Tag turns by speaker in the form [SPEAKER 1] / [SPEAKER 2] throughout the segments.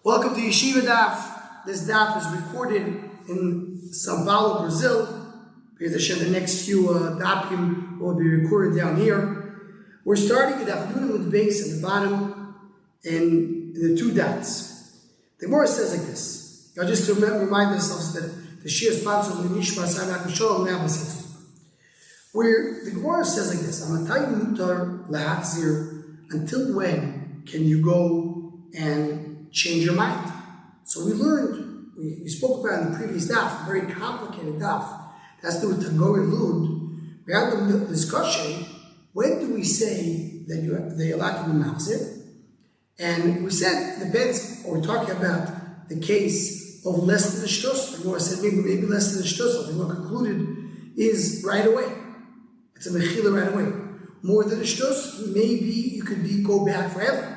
[SPEAKER 1] Welcome to Yeshiva Daf. This Daf is recorded in São Paulo, Brazil. The next few Dafim will be recorded down here. We're starting with Daf Nun with the base at the bottom and the two dots. The Gemara says like this. Now just to remind ourselves that the Shia sponsor of the Nishma Samak Shalom Nabas, where the Gemara says like this: Amatai mutar lahachzir, until when can you go and change your mind? So we learned, we spoke about in the previous daf, a very complicated daf. That's to do with Tagore Lud. We had the discussion, when do we say that they're allowed to be machzir? And we said the beds, or we're talking about the case of less than a shtus. The Gemara said maybe less than a shtus. The Gemara concluded is right away. It's a mechila right away. More than a shtus, maybe you could go back forever.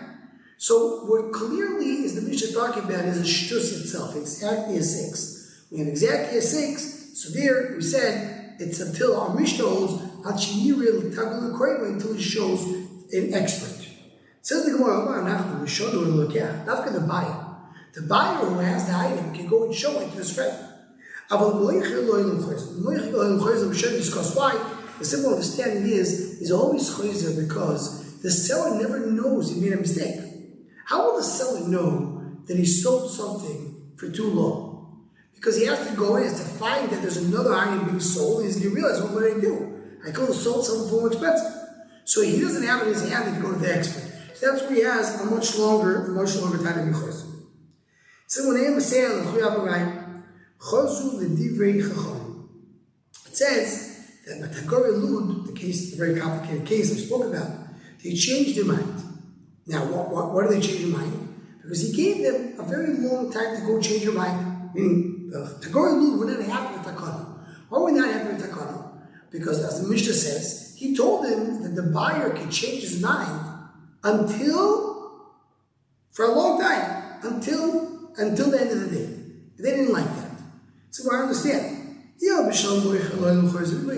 [SPEAKER 1] So what clearly is the Mishnah talking about is a shtus itself, exactly a 6. We have exactly a 6, so there we said it's until our Mishnah holds until it shows an expert. Says the Gemara, not the buyer. The buyer who has the item can go and show it to his friend. We should discuss why. The simple understanding is always chayzer because the seller never knows he made a mistake. How will the seller know that he sold something for too low? Because he has to go in, he has to find that there's another item being sold, and he's going to realize, what did I do? I could have sold something for more expensive. So he doesn't have it in his hand to go to the expert. So that's where he has a much longer time to be chayzer. So when I say it says that Matagore Lud, the case, the very complicated case I spoke about, they changed their mind. Now, what do they change their mind? Because he gave them a very long time to go change their mind. Meaning, Tagore Lud were not happy with Takana. Why were we not happy with Takana? Because, as the Mishnah says, he told them that the buyer could change his mind for a long time, until the end of the day. They didn't like that. So I understand. Everybody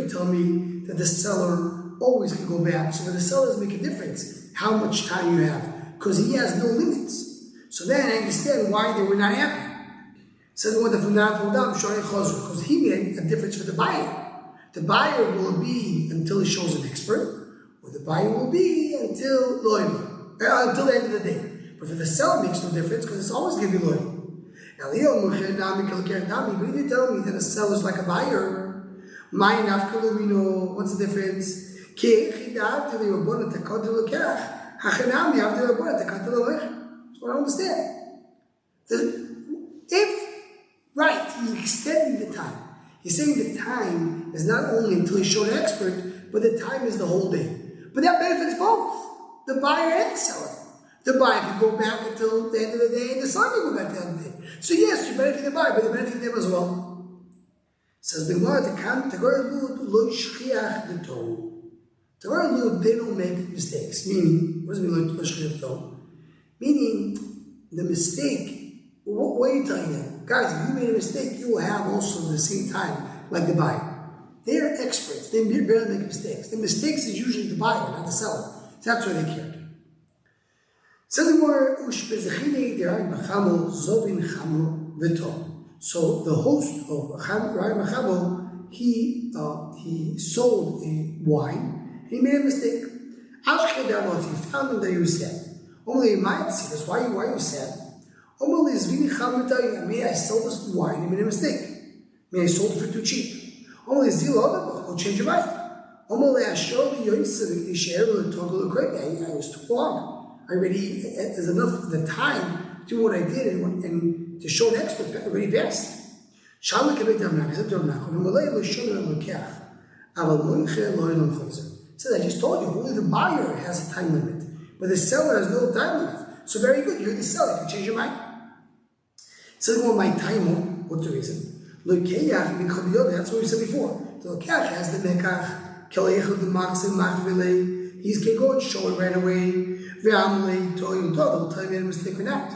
[SPEAKER 1] tell me that the seller always can go back. So for the seller doesn't make a difference how much time you have, because he has no limits. So then I understand why they were not happy. So the one that from now from down, because he made a difference for the buyer. The buyer will be until he shows an expert, or the buyer will be until the end of the day. But for the seller, it makes no difference because it's always going to be loyal. Now, but if you tell me that a seller is like a buyer, what's the difference? So I don't understand. He's extending the time. He's saying the time is not only until he showed an expert, but the time is the whole day. But that benefits both, the buyer and the seller. The buyer can go back until the end of the day, and the seller can go back to the end of the day. So yes, you benefit the buyer, but you benefit them as well. Says the Gemara, Tagore Lud lo shchiach the Torah. Tagore Lud, they don't make mistakes. Meaning, what does it mean lo shchiach the Torah? Meaning, the mistake, what are you telling them? Guys, if you made a mistake, you will have also the same time like the buyer. They are experts. They barely make mistakes. The mistakes is usually the buyer, not the seller. So that's why they cared. Says the Gemara, so the host of Rai Machamo, he sold a wine, and he made a mistake. He found him that he was sad. That's why you were sad. I sold this wine, he made a mistake. I sold it for too cheap. Go change your mind. I was too long. There's enough of the time to do what I did and to show the expert already passed. So I just told you, only the buyer has a time limit, but the seller has no time limit. So very good, you're the seller, you can change your mind. So my time, what's the reason? That's what we said before. The lokach has the mekach, he can go and show it right away. They'll tell you made a mistake or not.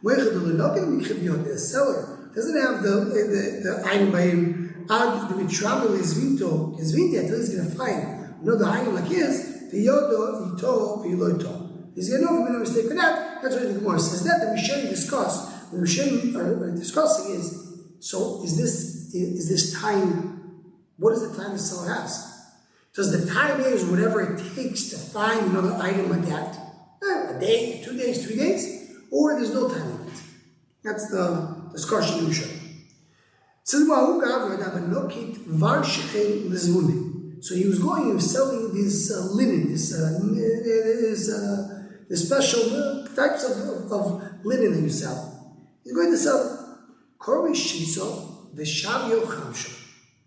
[SPEAKER 1] The seller doesn't have the item by him. Until he's going to find another item like his. He's going to know if he made a mistake or not. That's why the Gemara says that we shouldn't discuss what we're discussing is, so is this time, what is the time the seller has? Does the time is whatever it takes to find another item like that? A day, 2 days, 3 days? Or there's no time limit? That's the discussion we show. So he was selling this linen, this special types of linen that you sell. He's going to sell it.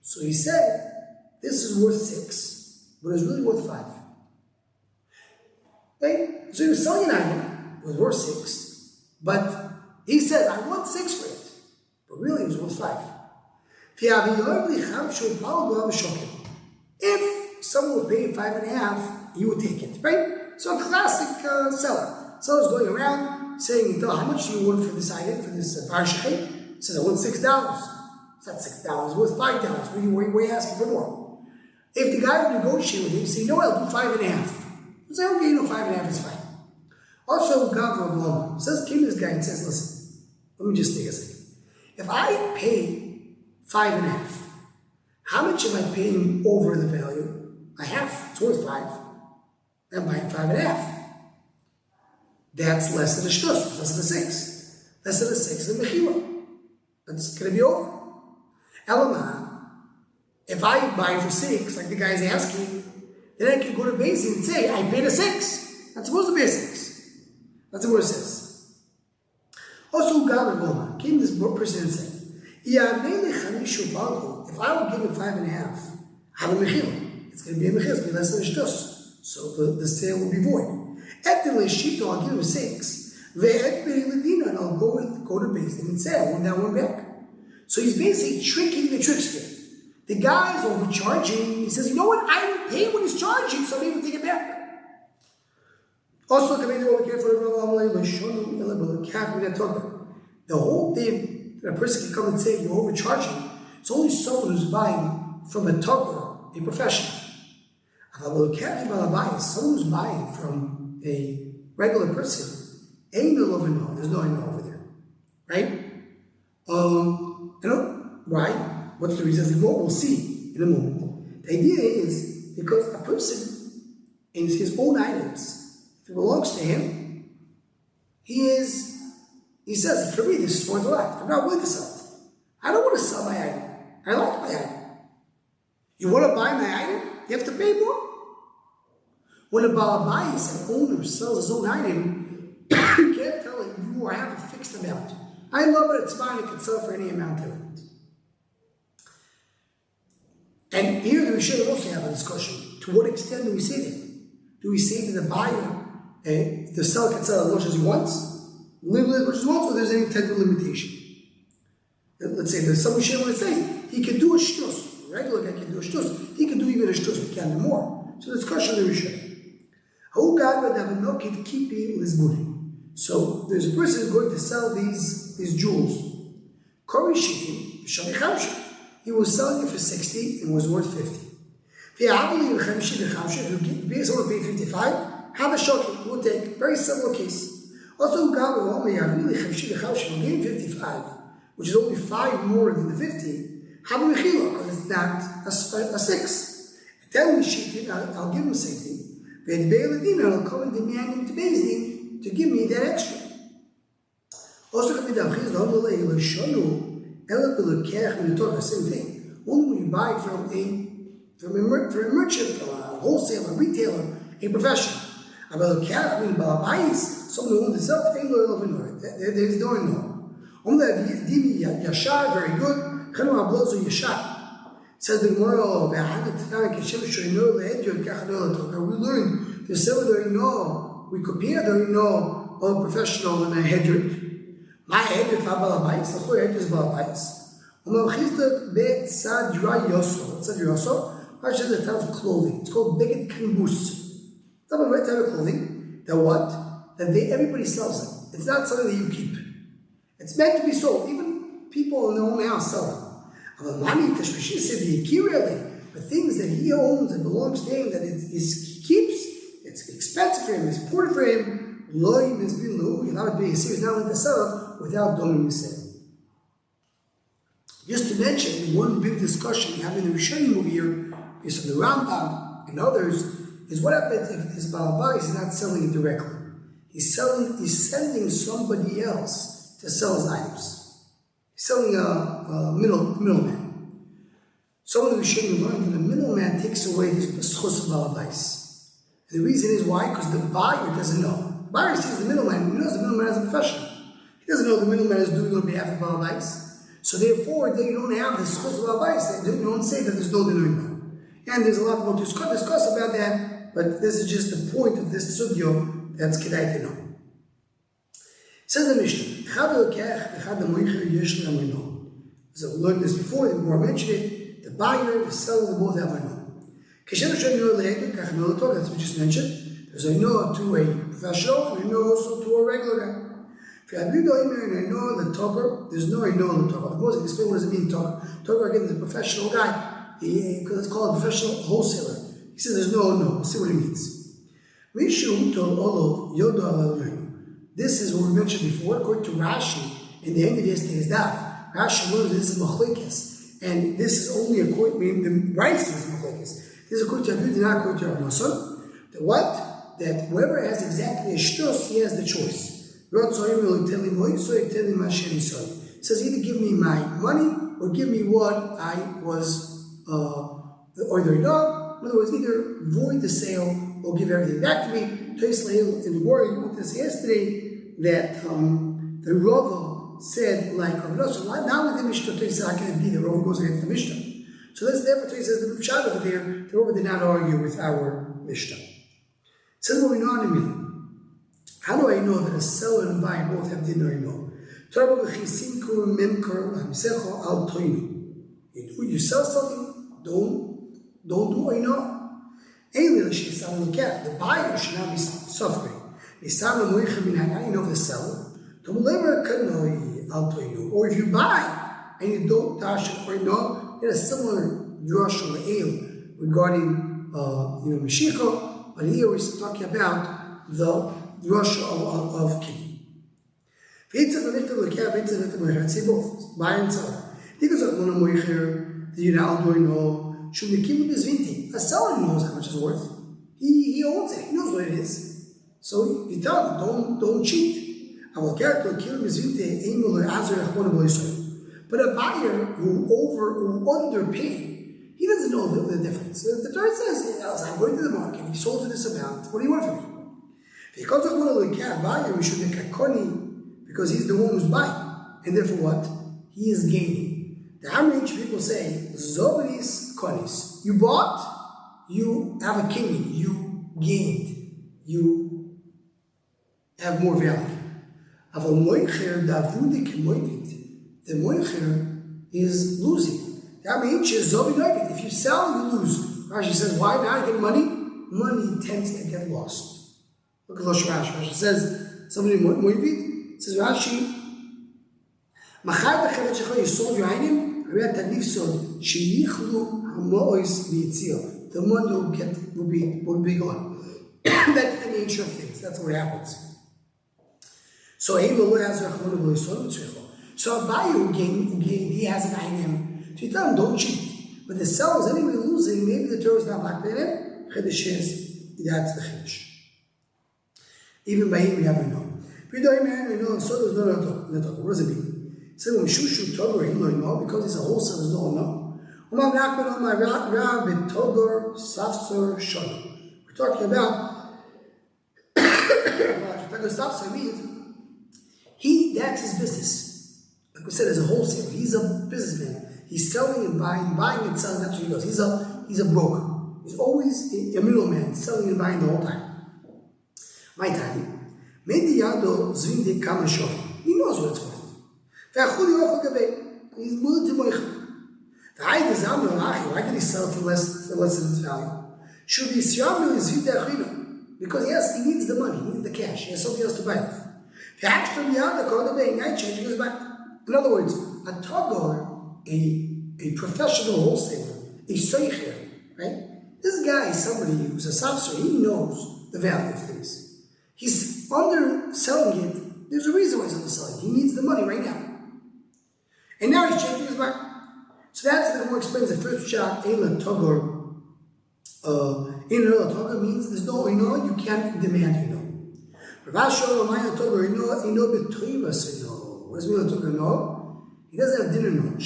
[SPEAKER 1] So he said, this is worth 6, but it's really worth 5. Okay? So he was selling an item, it was worth 6, but he said, I want 6 for it, but really it was worth 5. If someone would pay 5.5, he would take it, right? So a classic seller. Seller's going around saying, how much do you want for this item, for this varshichet? He says, I want $6. It's not $6, it's worth $5. Where are you asking for more? If the guy would negotiate with him, say, no, I'll do 5.5. He'll say, okay, 5.5 is fine. Also, Bava says, came to this guy and says, listen, let me just take a second. If I pay 5.5, how much am I paying over the value? I have. It's worth 5. I'm buying 5.5. That's less than a shtus, less than a 6. Less than a 6 is a Metzia. That's going to be over. Elamah, if I buy for 6, like the guy's asking, then I can go to Beis and say, I paid a 6. That's supposed to be a 6. That's what it says. Also, God came this person and said, if I would give it 5.5, have a Metzia. It's going to be a Metzia, it's going to be less than a shtus. So the sale will be void. At the Leshito, I'll give him 6. And I'll go to Beis and say, I want that one back. So he's basically tricking the trickster. The guy's overcharging. He says, you know what? I will pay what he's charging, so I'm able to take it back. Also, the whole thing that a person can come and say you're overcharging, it's only someone who's buying from a tugger, a professional. Someone who's buying from a regular person, ain't no love and no. There's no over there. Right? Why? What's the reason? We'll see in a moment. The idea is because a person in his own items, if it belongs to him, he says, for me, this is worth a lot. I'm not willing to sell it. I don't want to sell my item. I like my item. You want to buy my item? You have to pay more. When a balabais, an owner, sells his own item, you can't tell him you have a fixed amount. I love it, it's fine, I can sell for any amount I want. And here the Yeshiva also have a discussion. To what extent do we say that? Do we say to the buyer, the seller can sell as much as he wants, live as much as he wants, or there's any type of limitation? Let's say there's some Yeshiva would say, he can do a shtus, a regular guy can do a shtus, he can do even a shtus, but he can't do more. So the discussion of the Yeshiva. So there's a person who's going to sell these jewels. He was selling it for 60 and was worth 50. If you pay someone pay 55, have a shocking, we'll take very similar case. Also, we gave 55, which is only 5 more than the 50. Have a mechila, because it's not a 6. Tell me I'll give him 60. I'll come and demand him to Beis Din to give me that extra. Also, same thing. Only when you buy from a merchant, a wholesaler, a retailer, a professional. Someone who owns himself, there's no. Yashar, very good. Says the Gemara, we learned the seller no, we compare the no of a professional and a hedgehog. My hedgehog is balabais, the whole hedgehog is balabais. It's a type of clothing. It's called beged kanbus. It's a right type of clothing that what? That everybody sells it. It's not something that you keep. It's meant to be sold. Even people in their own house sell it. The things that he owns and belongs to him, that he keeps, it's expensive for him, it's important for him, Loi Mizbin Lu, you're allowed to be a series not like the seller without doing the sale. Just to mention, one big discussion we have in the Rishonim over here is from the Rambam and others, is what happens if this Baal Bayis is not selling it directly. He's sending somebody else to sell his items. He's selling a middleman. Some of the Rishonim learned that the middleman takes away his schus of Baal Bayis. The reason is why? Because the buyer doesn't know. The buyer sees the middleman, he knows the middleman is a professional. He doesn't know the middleman is doing on behalf of Baal Bayis. So therefore, they don't have the schus of Baal Bayis. They don't say that there's no dinner. And there's a lot more to discuss about that, but this is just the point of this sugyo that's kedai to know. Says the Mishnah, so we learned this before, the more mentioned it, the buyer, the seller, they both have a no. That's what we just mentioned. There's a no to a professional and a no also to a regular guy. If you have you and I know the talker, there's no I know the talker. The most explain what does it mean talker. Talker again is a professional guy. Because it's called a professional wholesaler. He says there's no. We'll see what he means. This is what we mentioned before, according to Rashi, in the end of yesterday's daf. Rashi learns this is machlekes, and this is only according, the rice is machlekes. This is according to Abud, not according to Rabbi Mason. That what? That whoever has exactly a shtus, he has the choice. It says either give me my money or give me what I was or they're not. In other words, either void the sale or give everything back to me. In the war, you went this yesterday, that the Rava said, like, so now with the Mishnah, how can it be? The Rava goes against the Mishnah. So that's therefore says the Pshat over there, the Rava did not argue with our Mishnah. Says what we know in a minute. How do I know that a seller and buyer both have dinner or no? You sell something, don't do I know. The buyer should not be suffering. How you know the seller? Or if you buy and you don't dash it or no, it has similar drush regarding Mashiach, but here we're talking about the drush of Kiddush. Say both, buy and sell. A seller knows how much it's worth. He owns it. He knows what it is. So you tell him, don't cheat. But a buyer who underpaid, he doesn't know the difference. The Torah says, I'm going to the market, he sold for this amount, what do you want from me? Because he's the one who's buying. And therefore what? He is gaining. The Amrich people say, Zobanis konis. You bought, you have a kinyan, you gained, you have more value. The moicher is losing. That means if you sell, you lose. Rashi says, why not get money? Money tends to get lost. Look at Rashi. Rashi says, somebody moivit, says Rashi, you sold your item, the money will be gone. That's the nature of things. That's what happens. So a buyer who gained, he has an item. So you tell him, don't cheat. But the seller is anyway losing, maybe the Torah is not like that. Chiddush is, that's the Chiddush. Even by him, we have to know. So there's no talk. What does it mean? So when Shushu Togar, he might know, because he's a wholesaler, there's no no. We're talking about Safsar means that's his business. Like we said, as a wholesaler, he's a businessman. He's selling and buying and selling. That's what he does. He's a broker. He's always a middleman, selling and buying the whole time. My time. He knows what it's worth. He's willing to moich. Why did he sell for less than its value? Should be because yes, he needs the money, he needs the cash, he has something else to buy with. In other words, a tagor, a professional wholesaler, a seicher, right? This guy is somebody who's a safsar, he knows the value of things. He's underselling it. There's a reason why he's underselling it. He needs the money right now. And now he's changing his mind. So that's the more explains the first shot, Eila Togor. Eila Togor means there's no ino, you can't demand ino. What does Eila Togor know? He doesn't have dinner no.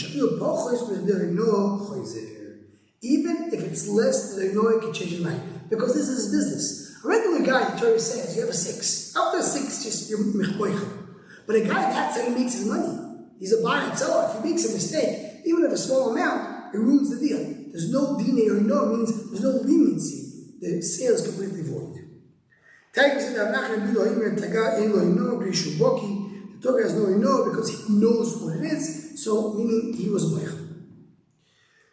[SPEAKER 1] Even if it's less than ino, he can change his mind. Because this is his business. A regular guy, the Torah says, you have a 6. After 6, just you're mechboicha. But a guy, that's how he makes his money. He's a buyer and seller. If he makes a mistake, even if a small amount, it ruins the deal. There's no dine or no, it means there's no leniency. The sale is completely void. The Torah has no ino because he knows what it is, so meaning he was moich.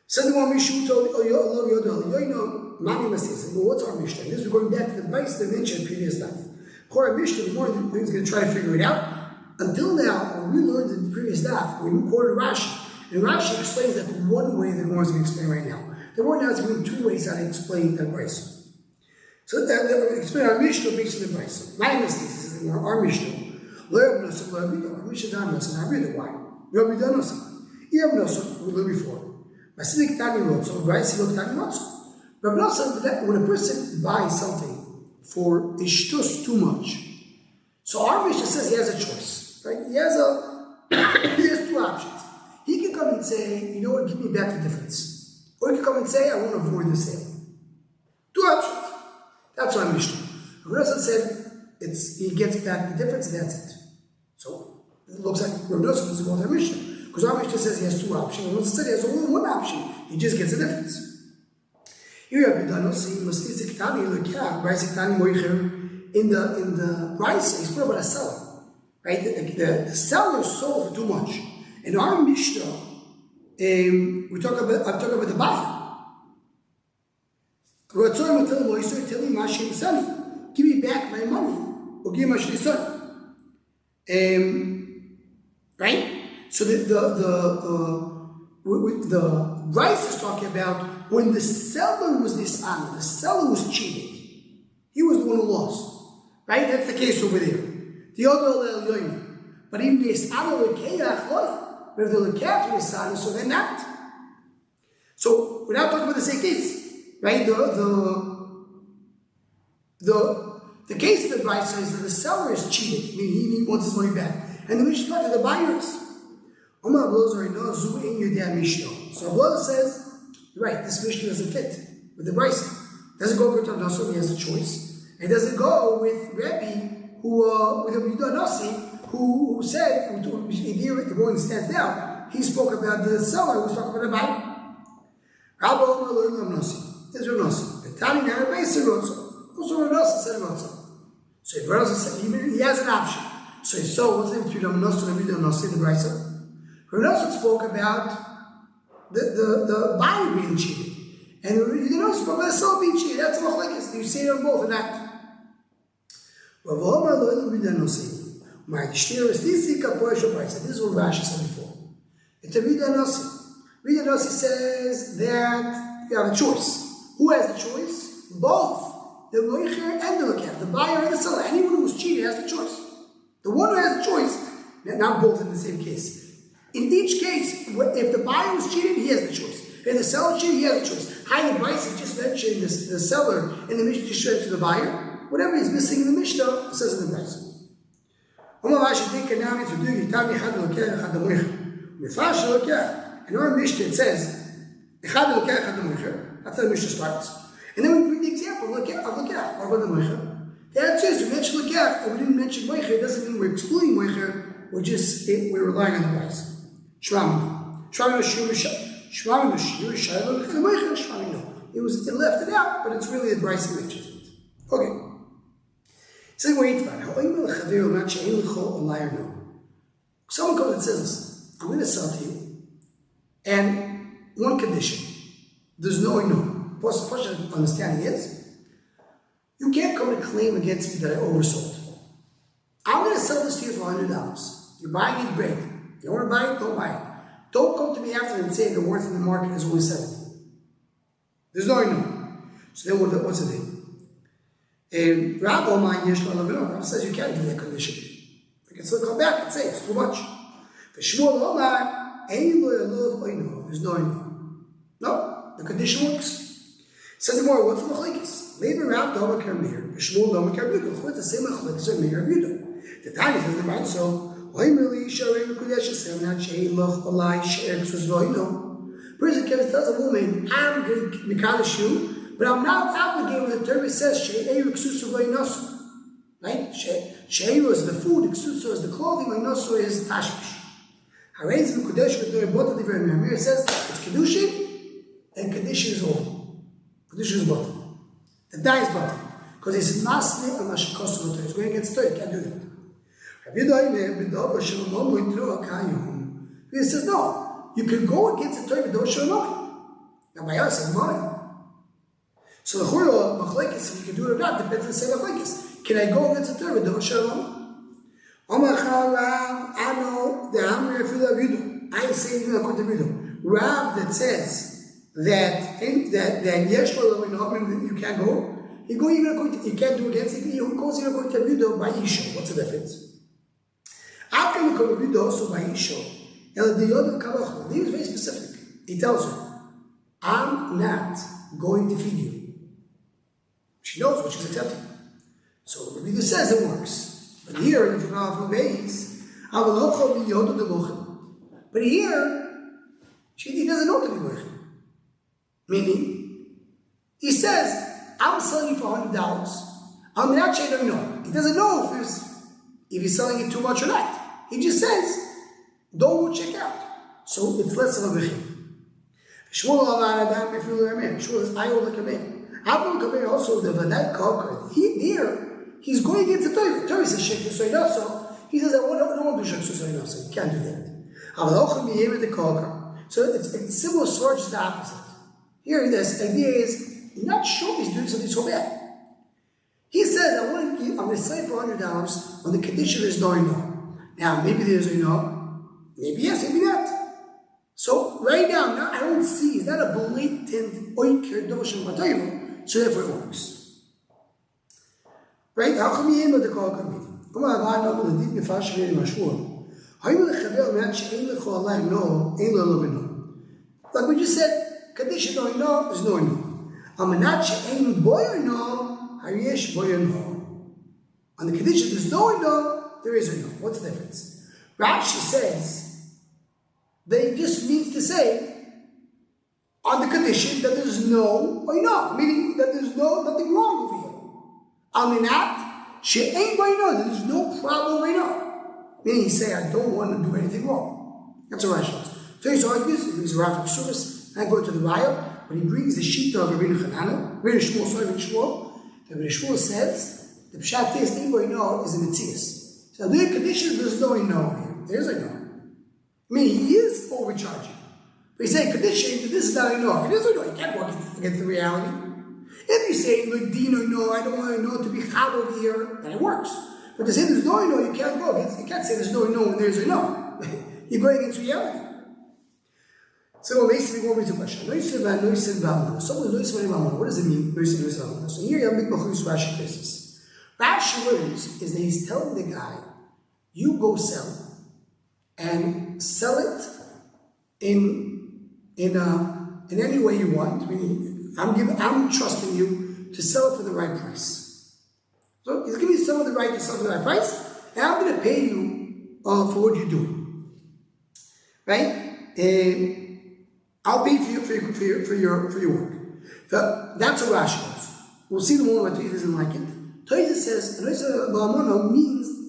[SPEAKER 1] Says the one Mishu told Mani Masis. Well, what's our Mishnah? This is going back to the advice that mentioned previous life. For our Mishnah, the more things going to try to figure it out. Until now, when we learned in the previous daf, we quoted Rashi, and Rashi explains that one way the Gemara is going to explain right now. The Gemara now is going to two ways how to explain the advice. So that explain our Mishnah based on the advice. My mistake is our Mishnah. Our Mishnah is not Nosson. I read it. Why? Rabbi don't Nosson. You have Nosson. We learned before. Masidik Tani Rotzo. Advice you look Tani Rotzo. Rabbi Nosson, when a person buys something for ishtus too much, so our Mishnah says he has a choice. Right? He has two options. He can come and say, you know what, give me back the difference. Or he can come and say, I want to avoid the sale. Two options. That's what Mishnah. Rabbi Nosson said he gets back the difference and that's it. So it looks like Rabbi Nosson doesn't go with our Mishnah. Because our Mishnah says he has two options. And Rabbi Nosson said he has only one option. He just gets the difference. Here Rabbi Nosson must be in the price, he's put about a seller. Right? The seller sold for too much. In our Mishnah, I'm talking about the buyer. Give me back my money, or give me right? So the rice is talking about when the seller was dishonest, the seller was cheated. He was the one who lost. Right? That's the case over there. The other but even the Isano Lekeach, but if the Lekeach is Isano, so they're not. So we're not talking about the same case, right? The case of the Bryce says that the seller is cheated, meaning he wants his money back. And the Mishnah talks to the buyers. So Abloh says, right, this Mishnah doesn't fit with the Bryce. Doesn't go with Rav Nosson, he has a choice. It doesn't go with Rebbe, with Rabbi Nossi, who said, the one stands down, he spoke about the seller, who was talking about the buyer. Rabbi Omer Nossi, is Rav Nossi. The Tani Narabay said Rotso. Also Rav Nossi said Rotso. So if Rav Nossi said, he has an option. So what's the difference between Rav Nossi and Rabbi Nossi in the Brisa? Rav Nossi spoke about the buyer being cheated. And Rabbi Nossi spoke about the seller being cheated. That's a machlekes. You see it on both of that. This is what Rashi said before. It's a Rida Nossi. Rida Nossi says that you have a choice. Who has the choice? Both. The Moicher and the Lekef. The buyer and the seller. Anyone who's cheated has the choice. The one who has the choice, not both in the same case. In each case, if the buyer was cheated, he has the choice. If the seller cheated, he has the choice. High price, just mentioned the seller, and the Mishnah just mentioned the buyer. Whatever is missing in the Mishnah, it says in the price. In our Mishnah it says, that's how the Mishnah starts. And then we bring the example of Lekech. The answer is, we mentioned Lekech, and we didn't mention Moicher. It doesn't mean we're excluding Moicher, we're relying on the price. It left it out, but it's really the price that mentions it. Okay. So wait about it. Someone comes and says, listen, I'm going to sell to you, and one condition, there's no no. First understanding is, you can't come and claim against me that I oversold. I'm going to sell this to you for $100. You're buying it, great. You don't want to buy it, don't buy it. Don't come to me after and say the worth in the market is only 70. There's no no. So then what's the thing? And Rav Omar Yeshua Rav says you can't do that condition. You can still come back and say it's too much. But Shmuel Omar, there's no ino. No, the condition works. Says the more, what's the machlekes? Maybe Rav Doma Karmir, Shmuel Doma Karmir, what's the same machlekes of Meir Yudah? The Tanya says the right so. Person tells a woman, I'm going to Mikadosh you, but I'm not obligated with the Torah says, right? She'eru is the food, Ksusu is the clothing, Vainosu is Tashmish. Harez Mikudesh with the both of the very Meir says it's Kedushin, and Kedushin is over. Kedushin is bottom. The die is bottom. Because it's Masni and Mashikosu. It's going against Torah, you can't do that. He says, no, you can go against the Torah with Shalom. Now, by us, it's mine. So the Chura, Machlekes, if you can do it or not, depends on the same Machlekes. Can I go against the Torah with Shalom? I know that I'm going to feel a video. I say even according to video. Rav that says that Yeshua, you can't go. You go even according to, you can't do against it. He goes even according to video by Isha. What's the difference? How can we come to video also by Isha? He was very specific. He tells her, I'm not going to feed you. She knows what she's accepting. So the video says it works. But here, if you know from base, but here, he doesn't know to be working. Meaning, he says, I'm selling you for $100. I'm not saying no. He doesn't know if he's selling it too much or not. He just says, don't check out. So it's less of a bechir. Shmuel says, I will look at me. I will look at me also the Vadai Kalkar. Here, he's going against the Torah. The Torah says, Shek so he says, I don't want to do Shek so you can't do that. So it's similar sort, just the opposite. Here, this idea is, you're not sure he's doing something so bad. He says, I'm going to sell it for $100 on the condition there's no no. Now, maybe there's a no, maybe yes, maybe not. So, right now, I don't see, it's not a blatant oiker doshim matayim, so therefore it works. Right? How come you the call committee? Come on, I know the deep nefash very mashur. How you the chavel man she'ein lecho Allah no, ein lo no. Like we just said, condition no, there's no no. Amanat she'ein boy no, hayesh boy no. On the condition there's no, there is a no. What's the difference? Rashi says that it just means to say on the condition that there's no or no, meaning that there's nothing wrong over here. Aminat she'ein boy no, there's no problem right now. Meaning he say I don't want to do anything wrong. That's what Rashi says. So he argues, he brings a Rav Surus, and I go to the Raya, but he brings the sheet of Rabbi Chanana, Rabbi Shmuel. The Rabbi Shmuel says the pshat is ein boy no is a Metzias. So the condition there's no no here. There's a no. I mean, he is overcharging. But he's saying condition, this is not a no. It is a no. You can't walk against the reality. If you say, look, Dino, no, I don't want to know to be chal over here, then it works. But to say there's no no, you can't go against. You can't say there's no no when there's a no. You're going against reality. So basically, what was the question? What does it mean? So here you have big Bachus Rashi cases. Rashi learns is that he's telling the guy, you go sell and sell it in any way you want. Meaning, I'm trusting you to sell it for the right price. So he's giving you some of the right to sell for the right price, and I'm going to pay you for what you're doing, right? I'll pay for your work. So that's what Rashi does. We'll see the one where he doesn't like it. Toyza says, means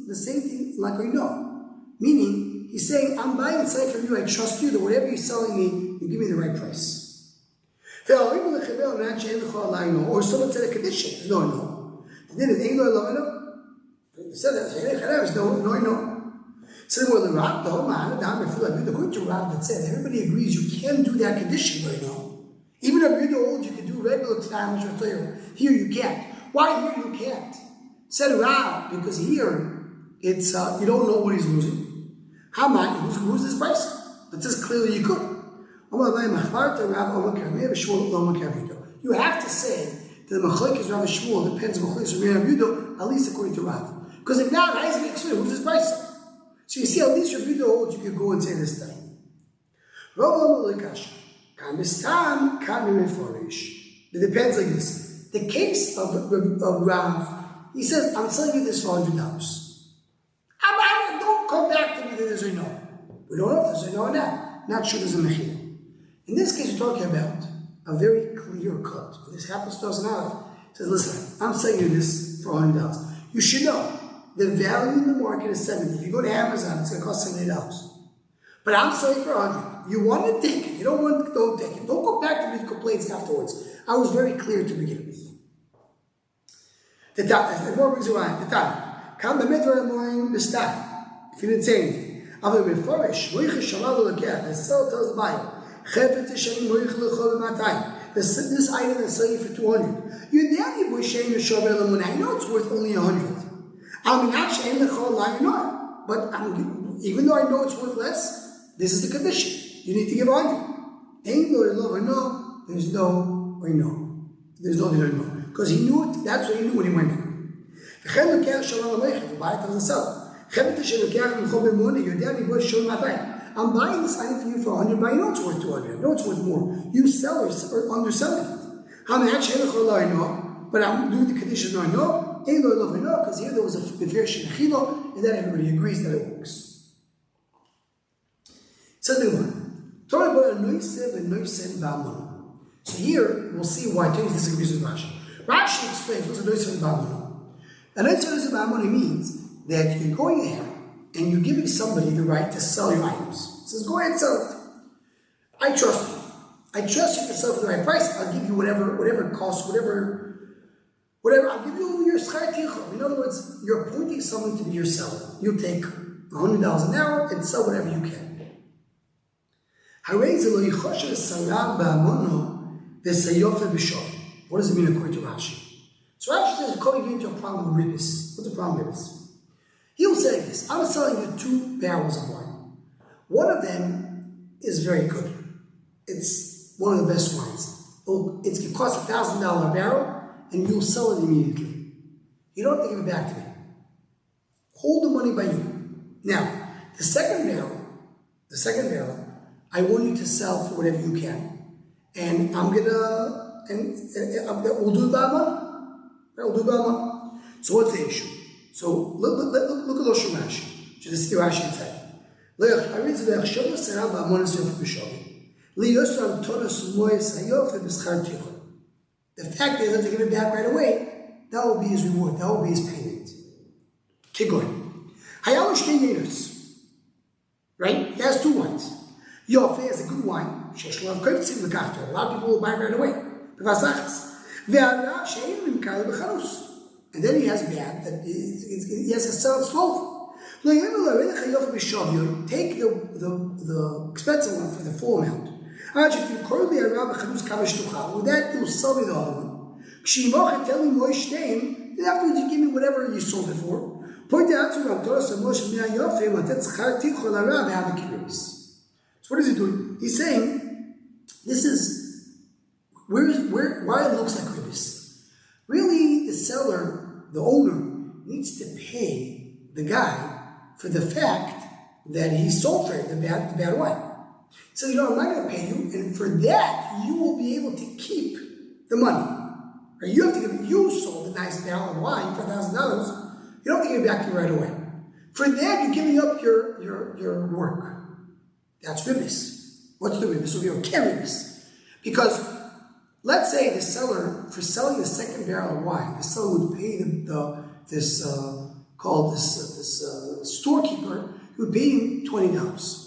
[SPEAKER 1] the same thing like we know. Meaning, he's saying, I'm buying and selling from you, I trust you that whatever you're selling me, you give me the right price. Or someone said a condition, no. Then it ain't no. He said that, no. So well, the Rav, according to Rav that said, everybody agrees you can do that condition right now. Even if you're the old, you can do regular time, which I'll tell you. Here you can't. Why here you can't? Said Rav, because here it's you don't know what he's losing. How much? Who's this price? It says clearly you could. You have to say that the Machlekes Rav Shmuel depends on Machlekes Rav Yehuda, at least according to Rav. Because if not, how is he going to explain who's his brisa? So you see, at least Rav Yehuda holds you can go and say this thing. It depends like this. The case of Rav, he says, I'm selling you this for $100. Don't come back to me that there's a no. We don't know if there's a no or not. Not sure there's a mechina. In this case, you're talking about a very clear cut. When this happens to us now, it says, listen, I'm selling you this for $100. You should know the value in the market is $70. If you go to Amazon, it's going to cost $70. But I'm selling for $100. You want to take it. You don't want to, don't take it. Don't go back to me with complaints afterwards. I was very clear to begin with. The time. Come the middle the stop. If you didn't say anything. The seller tells the buyer, this item is selling for $200. You know it's worth only $100. But even though I know it's worth less, this is the condition. You need to give $100. Ain't no or no. There's no or no. There's no or no. Because he knew it, that's what he knew when he went in. The buyer tells the seller, I'm buying this item for you for $100, but I know it's worth $200. I know it's worth more. You sellers are underselling it. But I'm doing the conditions I know. Because here there was a differential chilo, and then everybody agrees that it works. Something one. Talking about a noisev and noisev ba'amon. So here we'll see why Tony disagrees with Rashi. Rashi explains what's a noisev and ba'amon. A noisev ba'amon means that you're going ahead and you're giving somebody the right to sell your items. He says, go ahead and sell it. I trust you. I trust you to sell for the right price. I'll give you whatever it costs, whatever. I'll give you your schar tichah. In other words, you're appointing someone to be your seller. You take $100 an hour and sell whatever you can. What does it mean according to Rashi? So Rashi says, according into a problem with ribbis. What's the problem with ribbis? He'll say this, I'm selling you 2 barrels of wine. One of them is very good. It's one of the best wines. It's going to cost $1,000 a barrel, and you'll sell it immediately. You don't have to give it back to me. Hold the money by you. Now, the second barrel, I want you to sell for whatever you can. And we'll do it by money. We'll do it by money. So what's the issue? So look at Loshen Rashi. Just see Rashi inside. The fact that he doesn't give it back right away, that will be his reward. That will be his payment. Keep going. Right? He has 2 wines. Yofe is a good wine. A lot of people will buy it right away. And then he has bad, that he has to sell it slowly. Take the expensive one for the full amount. With that, you'll sell me the other one. Then afterwards, you give me whatever you sold it for. So what is he doing? He's saying, this is why it looks like ribis. Really, the seller, the owner, needs to pay the guy for the fact that he sold for him the bad wine. So, I'm not going to pay you, and for that, you will be able to keep the money. Right? You have to give it, you sold a nice barrel of wine for $1,000, you don't have to give it back to me right away. For that, you're giving up your work. That's ribis. What's the ribis? So you're ribis. Because, let's say the seller, for selling the second barrel of wine, the seller would pay this storekeeper, who would pay him $20.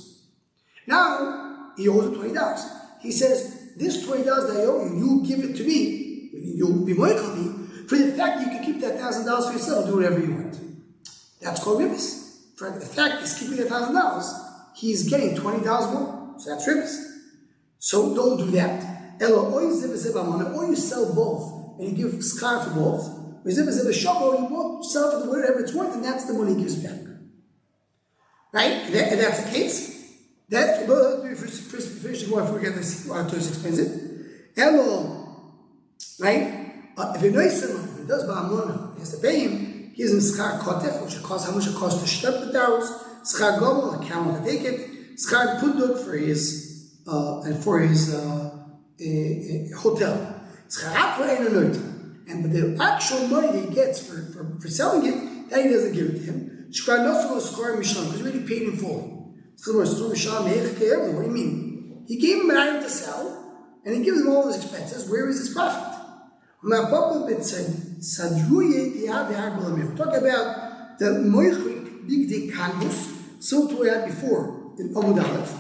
[SPEAKER 1] Now, he owes him $20. He says, this $20 that I owe you, you give it to me, you'll be moichel me, for the fact that you can keep that $1,000 for yourself, do whatever you want. That's called ribis. For the fact he's keeping that $1,000, he's getting $20 more. So that's ribis. So don't do that. Or you sell both, and you give schar for both. Or you both sell for whatever it's worth, and that's the money he gives back. Right? And that's the case. That, first finish the one, I forget this, how Tosh explains it. Hello, right? If he knows someone, if he does ba'amuna, he has to pay him, he gives him schar kotef, which costs how much it costs to shut the barrels, schar gomel, a camel to take it, schar punduk for his hotel. And but the actual money that he gets for selling it, that he doesn't give it to him. Because he already paid in full. What do you mean? He gave him an item to sell, and he gives him all his expenses. Where is his profit? We're talking about the moichik big day canvas, so to we had before in Amud Aleph.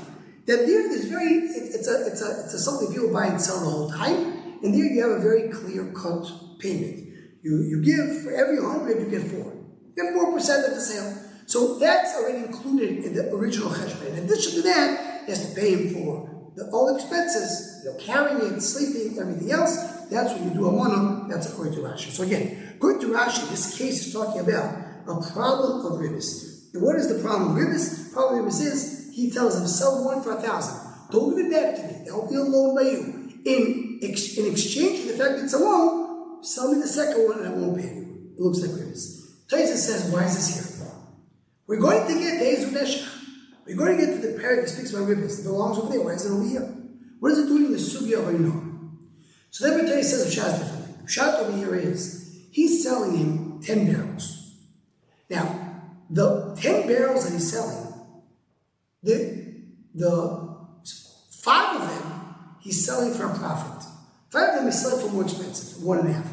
[SPEAKER 1] That there is it's a something people buy and sell the whole time. And there you have a very clear-cut payment. You give, for every 100, you get 4. You get 4% of the sale. So that's already included in the original cheshbon. In addition to that, he has to pay him for all expenses, carrying it, sleeping, everything else. That's when you do a mono. That's according to Rashi. So again, according to Rashi, this case is talking about a problem of ribis. And what is the problem of ribis? The problem of ribis is, he tells him, sell one for 1,000. Don't give it back to me. That'll be a loan by you. In exchange for the fact that it's a loan, sell me the second one and I won't pay you. It looks like ribis. Taisa says, why is this here? We're going to get Dezu Neshach. We're going to get to the parak that speaks about ribis. It belongs over there. Why is it over here? What is it doing in the sugya of Ainor? So then Taisa says of Shas differently. Pshat over here is, he's selling him 10 barrels. Now, the 10 barrels that he's selling, the 5 of them, he's selling for a profit. 5 of them he's selling for more expensive, 1.5.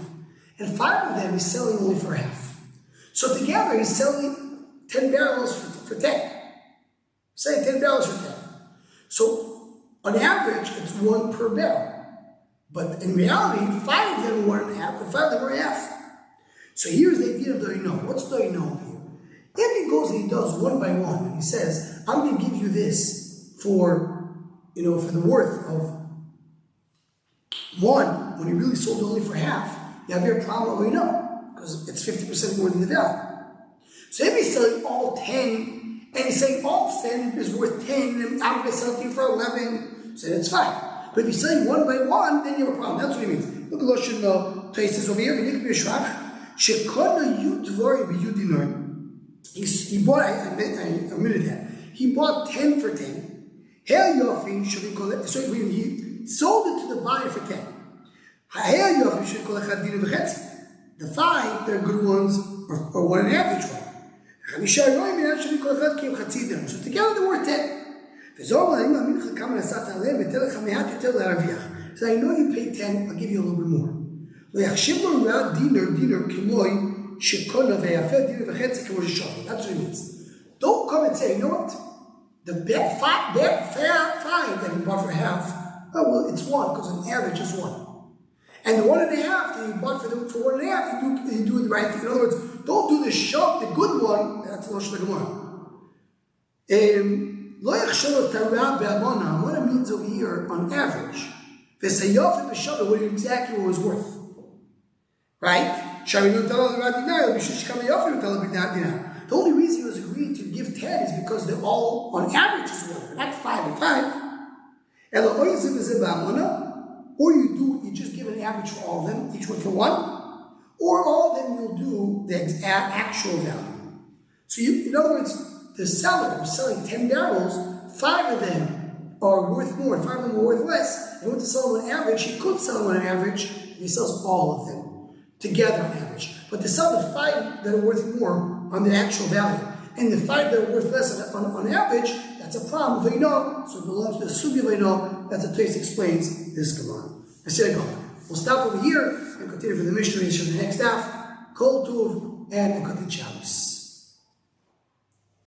[SPEAKER 1] And 5 of them he's selling only for half. So together he's selling 10 barrels for 10. Say 10 barrels for 10. So on average, it's 1 per barrel. But in reality, 5 of them are 1.5, and 5 of them are half. So here's the idea of Doino. What's Doino here? If he goes and he does 1 by 1, and he says, I'm going to give you this for the worth of 1, when he really sold it only for half, you have your problem, because it's 50% more than the value. So if he's selling all 10, and he's saying all 10 is worth 10, and I'm going to sell it to you for 11, so that's fine. But if he's selling 1 by 1, then you have a problem. That's what he means. Look at Loshin places over here. He bought, I admitted that. He bought 10 for 10. So he sold it to the buyer for 10. The 5, they're good ones, or 1.5 each one. So together they're worth 10. So I know you pay 10, I'll give you a little bit more. That's what it means. Don't come and say, you know what? The fair 5 that you bought for half, oh well, it's 1, because on average it's 1. And the 1.5 that you bought for 1.5, you do the right thing. In other words, don't do the shop, the good one. That's the Lashon Gemara. What it means over here on average, what exactly was worth, right? The only reason he was agreed to give 10 is because they're all on average is worth, not 5 and 5. Or you just give an average for all of them, each one for 1, or all of them you'll do the actual value. So in other words, the seller was selling 10 barrels, 5 of them are worth more, 5 of them are worth less. He wants to sell them on average, he could sell them on average, he sells all of them together on average. But to sell the 5 that are worth more on the actual value, and the 5 that are worth less on average, that's a problem. So it belongs to the Sugya. That's what Tais explains this Gemara. I said, we'll stop over here and continue for the Mishnah in the next half. Kol Tuv and Kotit Shabbos.